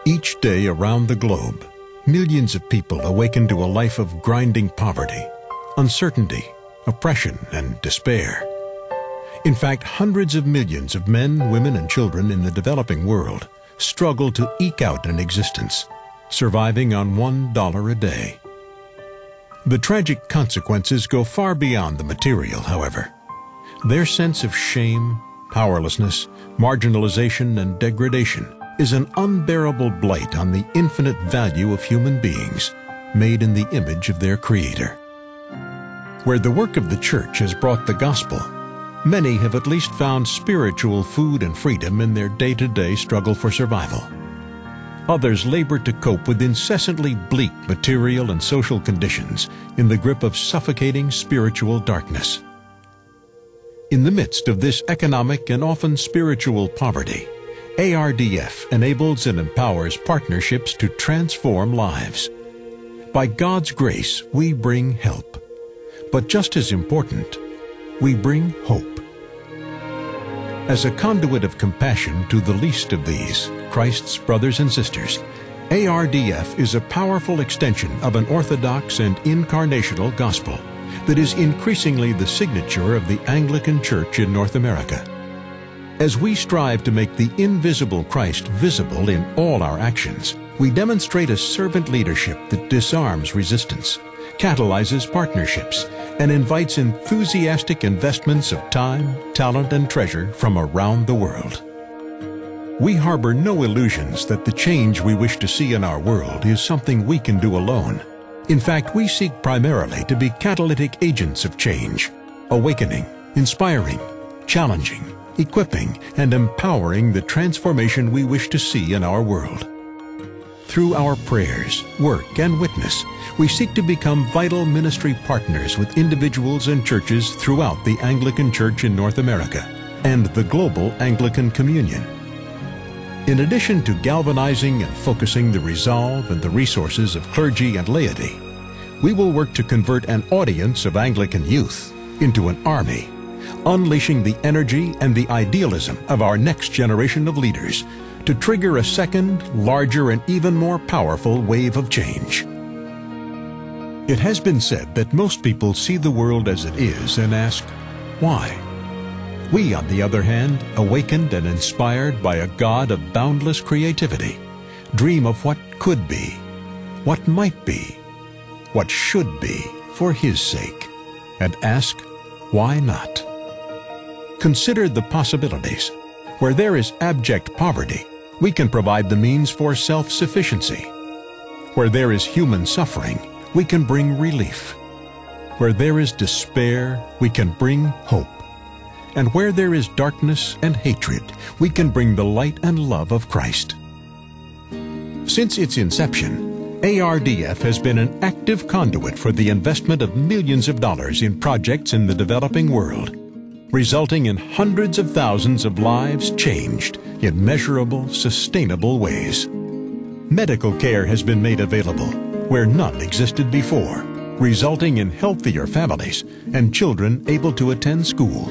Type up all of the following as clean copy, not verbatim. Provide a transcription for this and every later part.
Each day around the globe, millions of people awaken to a life of grinding poverty, uncertainty, oppression, and despair. In fact, hundreds of millions of men, women, and children in the developing world struggle to eke out an existence, surviving on $1 a day. The tragic consequences go far beyond the material, however. Their sense of shame, powerlessness, marginalization, and degradation is an unbearable blight on the infinite value of human beings, made in the image of their Creator. Where the work of the Church has brought the gospel, many have at least found spiritual food and freedom in their day-to-day struggle for survival. Others labor to cope with incessantly bleak material and social conditions in the grip of suffocating spiritual darkness. In the midst of this economic and often spiritual poverty, ARDF enables and empowers partnerships to transform lives. By God's grace, we bring help. But just as important, we bring hope. As a conduit of compassion to the least of these, Christ's brothers and sisters, ARDF is a powerful extension of an orthodox and incarnational gospel that is increasingly the signature of the Anglican Church in North America. As we strive to make the invisible Christ visible in all our actions, we demonstrate a servant leadership that disarms resistance, catalyzes partnerships, and invites enthusiastic investments of time, talent, and treasure from around the world. We harbor no illusions that the change we wish to see in our world is something we can do alone. In fact, we seek primarily to be catalytic agents of change, awakening, inspiring, challenging, equipping, and empowering the transformation we wish to see in our world. Through our prayers, work, and witness, we seek to become vital ministry partners with individuals and churches throughout the Anglican Church in North America and the global Anglican Communion. In addition to galvanizing and focusing the resolve and the resources of clergy and laity, we will work to convert an audience of Anglican youth into an army, unleashing the energy and the idealism of our next generation of leaders to trigger a second, larger, and even more powerful wave of change. It has been said that most people see the world as it is and ask, why? We, on the other hand, awakened and inspired by a God of boundless creativity, dream of what could be, what might be, what should be for His sake, and ask, why not? Consider the possibilities. Where there is abject poverty, we can provide the means for self-sufficiency. Where there is human suffering, we can bring relief. Where there is despair, we can bring hope. And where there is darkness and hatred, we can bring the light and love of Christ. Since its inception, ARDF has been an active conduit for the investment of millions of dollars in projects in the developing world, resulting in hundreds of thousands of lives changed in measurable, sustainable ways. Medical care has been made available where none existed before, resulting in healthier families and children able to attend school.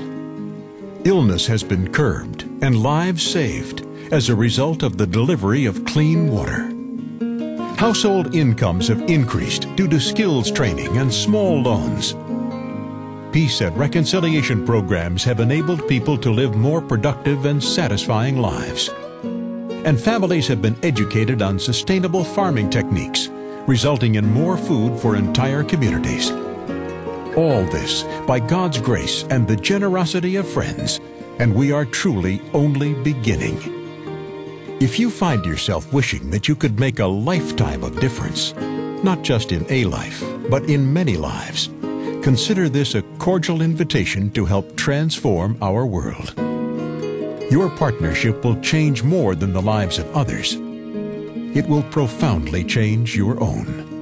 Illness has been curbed and lives saved as a result of the delivery of clean water. Household incomes have increased due to skills training and small loans. Peace and reconciliation programs have enabled people to live more productive and satisfying lives. And families have been educated on sustainable farming techniques, resulting in more food for entire communities. All this by God's grace and the generosity of friends, and we are truly only beginning. If you find yourself wishing that you could make a lifetime of difference, not just in a life, but in many lives, consider this a cordial invitation to help transform our world. Your partnership will change more than the lives of others. It will profoundly change your own.